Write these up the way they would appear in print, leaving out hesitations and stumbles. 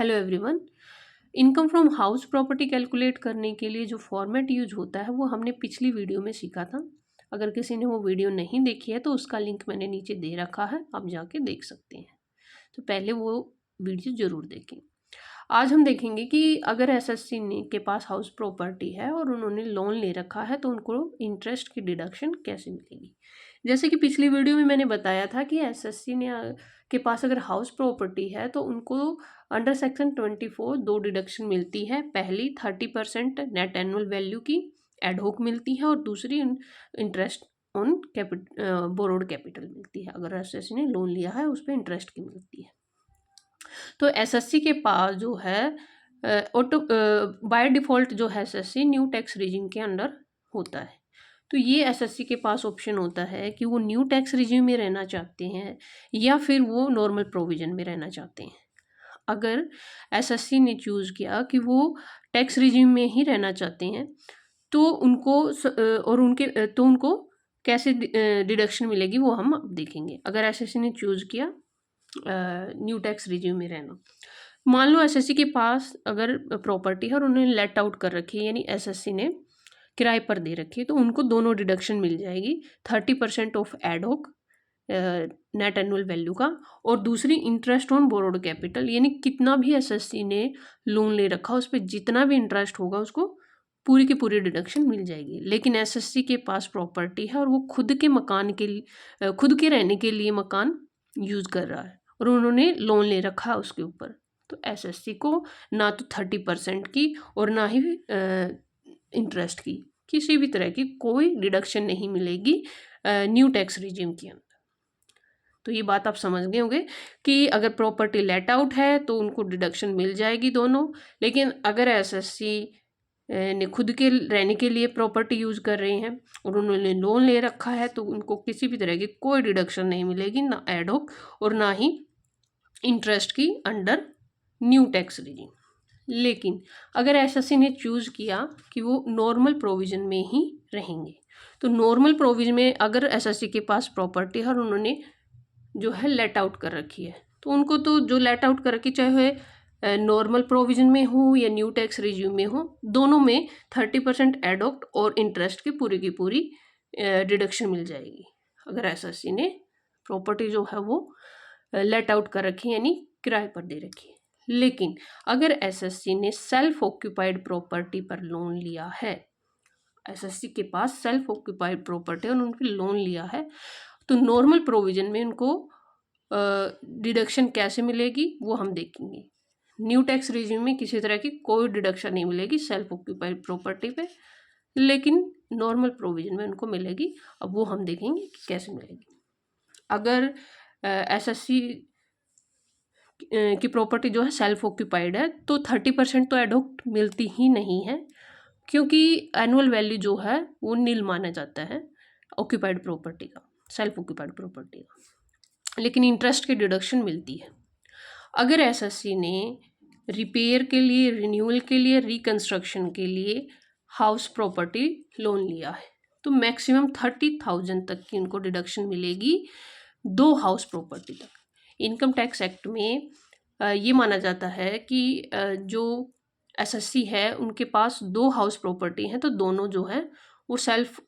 Hello everyone. Income from house property calculate करने के लिए जो फॉर्मेट यूज होता है वो हमने पिछली वीडियो में सीखा था। अगर किसी ने वो वीडियो नहीं देखी है तो उसका लिंक मैंने नीचे दे रखा है, आप जाके देख सकते हैं। तो पहले वो वीडियो ज़रूर देखें। आज हम देखेंगे कि अगर एसएससी ने के पास हाउस प्रॉपर्टी है और उन्होंने लोन ले रखा है तो उनको इंटरेस्ट की डिडक्शन कैसे मिलेगी। जैसे कि पिछली वीडियो में मैंने बताया था कि एसएससी ने के पास अगर हाउस प्रॉपर्टी है तो उनको अंडर सेक्शन 24 दो डिडक्शन मिलती है। पहली 30% नेट एनुअल वैल्यू की एडहोक मिलती है और दूसरी इंटरेस्ट ऑन बोरोड कैपिटल मिलती है। अगर एसएससी ने लोन लिया है उस पर इंटरेस्ट की मिलती है। तो एसएससी के पास जो है ऑटो बाय डिफ़ॉल्ट जो है एसएससी न्यू टैक्स रिजिम के अंडर होता है। तो ये एसएससी के पास ऑप्शन होता है कि वो न्यू टैक्स रिजिम में रहना चाहते हैं या फिर वो नॉर्मल प्रोविज़न में रहना चाहते हैं। अगर एसएससी ने चूज़ किया कि वो टैक्स रिजिम में ही रहना चाहते हैं तो उनको कैसे डिडक्शन मिलेगी वो हम अब देखेंगे। अगर एसएससी ने चूज़ किया न्यू टैक्स रिजिम में रहना, मान लो एसएससी के पास अगर प्रॉपर्टी है और उन्होंने लेट आउट कर रखी है यानी एसएससी ने किराए पर दे रखी है तो उनको दोनों डिडक्शन मिल जाएगी। 30% ऑफ एडहोक नेट एनुअल वैल्यू का और दूसरी इंटरेस्ट ऑन बोरोड कैपिटल, यानी कितना भी एसएससी ने लोन ले रखा उस पर जितना भी इंटरेस्ट होगा उसको पूरी की पूरी डिडक्शन मिल जाएगी। लेकिन एसएससी के पास प्रॉपर्टी है और वो खुद के मकान के लिए खुद के रहने के लिए मकान यूज़ कर रहा है और उन्होंने लोन ले रखा है उसके ऊपर, तो एसएससी को ना तो 30% की और ना ही इंटरेस्ट की किसी भी तरह की कोई डिडक्शन नहीं मिलेगी न्यू टैक्स रिजिम के अंदर। तो ये बात आप समझ गए होंगे कि अगर प्रॉपर्टी लेट आउट है तो उनको डिडक्शन मिल जाएगी दोनों, लेकिन अगर एसएससी ने खुद के रहने के लिए प्रॉपर्टी यूज़ कर रहे हैं और उन्होंने लोन ले रखा है तो उनको किसी भी तरह की कोई डिडक्शन नहीं मिलेगी, ना एडहोक और ना ही इंटरेस्ट की अंडर न्यू टैक्स रिजिम। लेकिन अगर एसएससी ने चूज़ किया कि वो नॉर्मल प्रोविज़न में ही रहेंगे तो नॉर्मल प्रोविज़न में अगर एसएससी के पास प्रॉपर्टी है और उन्होंने जो है लेट आउट कर रखी है तो उनको तो जो लेट आउट कर रखी चाहे नॉर्मल प्रोविज़न में हो या न्यू टैक्स रिज्यूम में हो, दोनों में 30% एडोक्ट और इंटरेस्ट की पूरी डिडक्शन मिल जाएगी अगर एसएससी ने प्रॉपर्टी जो है वो लेट आउट कर रखी है यानी किराए पर दे रखी है। लेकिन अगर एसएससी ने सेल्फ ऑक्यूपाइड प्रॉपर्टी पर लोन लिया है, एसएससी के पास सेल्फ ऑक्यूपाइड प्रॉपर्टी और उन पर लोन लिया है तो नॉर्मल प्रोविज़न में उनको डिडक्शन कैसे मिलेगी वो हम देखेंगे। न्यू टैक्स रिजिम में किसी तरह की कोई डिडक्शन नहीं मिलेगी सेल्फ ऑक्यूपाइड प्रॉपर्टी पे, लेकिन नॉर्मल प्रोविज़न में उनको मिलेगी। अब वो हम देखेंगे कि कैसे मिलेगी। अगर एसएससी की प्रॉपर्टी जो है सेल्फ ऑक्यूपाइड है तो 30% तो एडहोक मिलती ही नहीं है, क्योंकि एनुअल वैल्यू जो है वो नील माना जाता है ऑक्यूपाइड प्रॉपर्टी का, सेल्फ ऑक्यूपाइड प्रॉपर्टी का, लेकिन इंटरेस्ट की डिडक्शन मिलती है। अगर एसएससी ने रिपेयर के लिए, रिन्यूअल के लिए, रिकंस्ट्रक्शन के लिए हाउस प्रॉपर्टी लोन लिया है तो मैक्सिमम 30,000 तक की उनको डिडक्शन मिलेगी 2 हाउस प्रॉपर्टी तक। इनकम टैक्स एक्ट में ये माना जाता है कि जो एसएससी है उनके पास 2 हाउस प्रॉपर्टी हैं तो दोनों जो है वो सेल्फ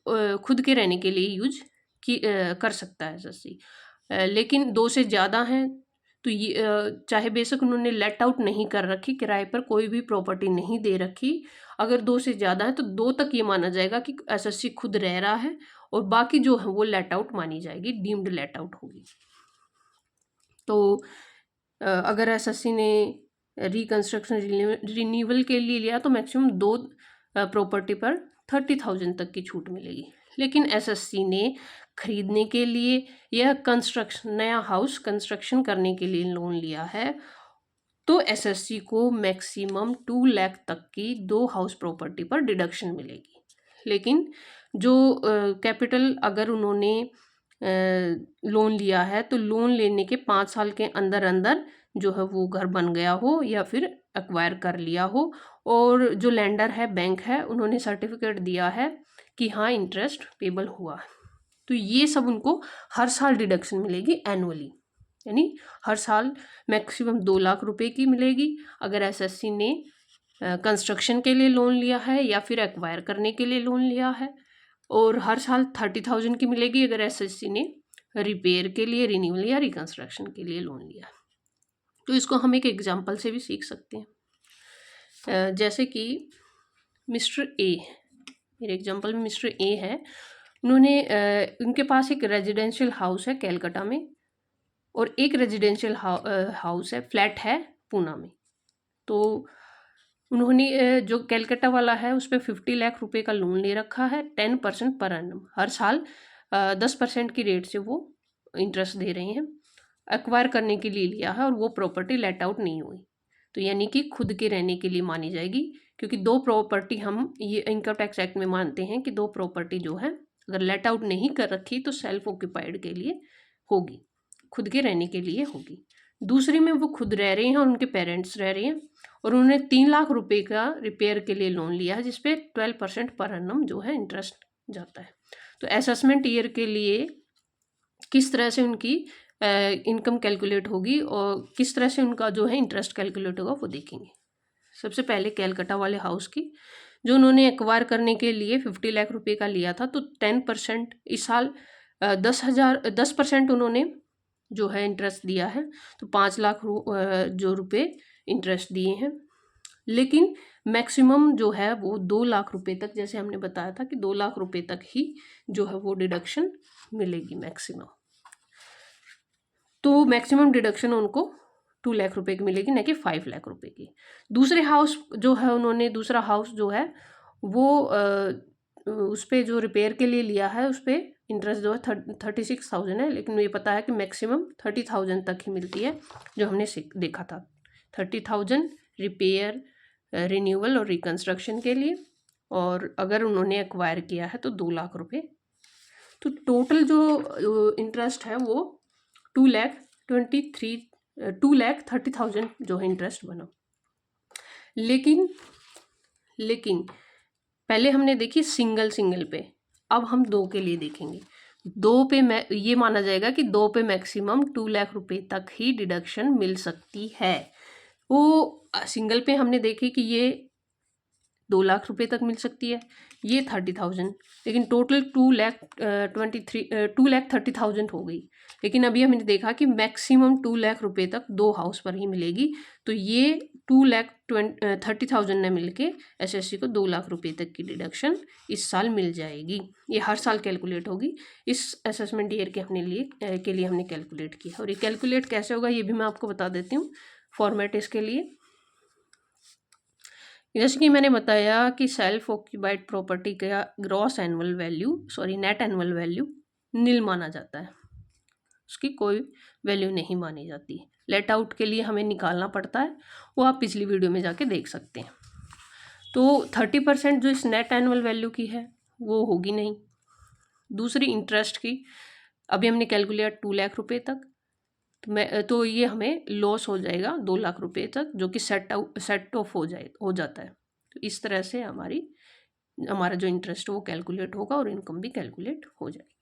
खुद के रहने के लिए यूज कर सकता है एसएससी। लेकिन 2 से ज़्यादा हैं तो ये चाहे बेशक उन्होंने लेट आउट नहीं कर रखी, किराए पर कोई भी प्रॉपर्टी नहीं दे रखी, अगर 2 से ज़्यादा है तो 2 तक ये माना जाएगा कि एसएससी खुद रह रहा है और बाकी जो है वो लेट आउट मानी जाएगी, डीम्ड लेट आउट होगी। तो अगर एसएससी ने रिकंस्ट्रक्शन रिन्यूअल के लिए लिया तो मैक्सिमम 2 प्रॉपर्टी पर 30,000 तक की छूट मिलेगी। लेकिन एसएससी ने खरीदने के लिए या नया हाउस कंस्ट्रक्शन करने के लिए लोन लिया है तो एसएससी को मैक्सिमम 2 लाख तक की 2 हाउस प्रॉपर्टी पर डिडक्शन मिलेगी। लेकिन जो कैपिटल अगर उन्होंने लोन लिया है तो लोन लेने के 5 साल के अंदर अंदर जो है वो घर बन गया हो या फिर एक्वायर कर लिया हो और जो लैंडर है, बैंक है, उन्होंने सर्टिफिकेट दिया है कि हाँ इंटरेस्ट पेबल हुआ, तो ये सब उनको हर साल डिडक्शन मिलेगी एनुअली। यानी हर साल मैक्सिमम 2 लाख रुपए की मिलेगी अगर एसएससी ने कंस्ट्रक्शन के लिए लोन लिया है या फिर एक्वायर करने के लिए लोन लिया है, और हर साल 30,000 की मिलेगी अगर एसएससी ने रिपेयर के लिए, रिन्यूअल या रिकंस्ट्रक्शन के लिए लोन लिया। तो इसको हम एक एग्जांपल से भी सीख सकते हैं। जैसे कि मिस्टर ए, मेरे एग्जांपल में मिस्टर ए है, उन्होंने उनके पास एक रेजिडेंशियल हाउस है कैलकाटा में और एक रेजिडेंशियल हाउस है, फ्लैट है पूना में। तो उन्होंने जो कैलकाटा वाला है उस पर 50 लाख रुपए का लोन ले रखा है 10% पर एनम, हर साल 10% की रेट से वो इंटरेस्ट दे रहे हैं। एक्वायर करने के लिए लिया है और वो प्रॉपर्टी लेट आउट नहीं हुई, तो यानी कि खुद के रहने के लिए मानी जाएगी, क्योंकि दो प्रॉपर्टी हम ये इनकम टैक्स एक्ट में मानते हैं कि दो प्रॉपर्टी जो है अगर लेट आउट नहीं कर रखी तो सेल्फ ऑक्यूपाइड के लिए होगी, खुद के रहने के लिए होगी। दूसरी में वो खुद रह रहे हैं और उनके पेरेंट्स रह रहे हैं और उन्होंने 3 लाख रुपए का रिपेयर के लिए लोन लिया है जिसपे 12% पर एनम जो है इंटरेस्ट जाता है। तो असेसमेंट ईयर के लिए किस तरह से उनकी इनकम कैलकुलेट होगी और किस तरह से उनका जो है इंटरेस्ट कैलकुलेट होगा वो देखेंगे। सबसे पहले कैलकाटा वाले हाउस की, जो उन्होंने एक्वायर करने के लिए 50 लाख रुपए का लिया था, तो 10% इस साल 10% उन्होंने जो है इंटरेस्ट दिया है, तो 5 लाख जो रुपए इंटरेस्ट दिए हैं। लेकिन मैक्सिमम जो है वो 2 लाख रुपए तक, जैसे हमने बताया था कि 2 लाख रुपए तक ही जो है वो डिडक्शन मिलेगी मैक्सिमम। तो मैक्सिमम डिडक्शन उनको 2 लाख रुपए की मिलेगी, न कि 5 लाख रुपए की। दूसरे हाउस जो है उन्होंने, दूसरा हाउस जो है वो उस पर जो रिपेयर के लिए लिया है उस पर इंटरेस्ट जो है 36,000 है, लेकिन ये पता है कि मैक्सिमम 30,000 तक ही मिलती है, जो हमने देखा था 30,000 रिपेयर, रिन्यूअल और रिकंस्ट्रक्शन के लिए, और अगर उन्होंने एक्वायर किया है तो 2 लाख रुपए। तो टोटल जो इंटरेस्ट है वो 2,30,000 जो है इंटरेस्ट बना। लेकिन पहले हमने देखी सिंगल पे, अब हम दो के लिए देखेंगे। दो पे ये माना जाएगा कि दो पे मैक्सिमम 2 लाख रुपए तक ही डिडक्शन मिल सकती है। वो सिंगल पे हमने देखी कि ये 2 लाख रुपए तक मिल सकती है, ये 30,000, लेकिन टोटल 2,30,000 हो गई। लेकिन अभी हमने देखा कि मैक्सिमम 2 लाख रुपए तक दो हाउस पर ही मिलेगी, तो ये 2,30,000 ने मिलके एसएससी को 2 लाख रुपए तक की डिडक्शन इस साल मिल जाएगी। ये हर साल कैलकुलेट होगी, इस असेसमेंट ईयर के लिए हमने कैलकुलेट किया। और ये कैलकुलेट कैसे होगा ये भी मैं आपको बता देती हूँ, फॉर्मेट इसके लिए। जैसे कि मैंने बताया कि सेल्फ ऑक्यूपाइड प्रॉपर्टी का gross annual value, net annual value nil माना जाता है, उसकी कोई वैल्यू नहीं मानी जाती। लेट आउट के लिए हमें निकालना पड़ता है, वो आप पिछली वीडियो में जाके देख सकते हैं। तो 30% जो इस नेट एनुअल वैल्यू की है वो होगी नहीं। दूसरी इंटरेस्ट की अभी हमने कैलकुलेट 2 लाख रुपए तक, तो ये हमें लॉस हो जाएगा 2 लाख रुपए तक, जो कि सेट ऑफ हो जाता है। तो इस तरह से हमारा जो इंटरेस्ट वो कैलकुलेट होगा और इनकम भी कैलकुलेट हो जाएगी।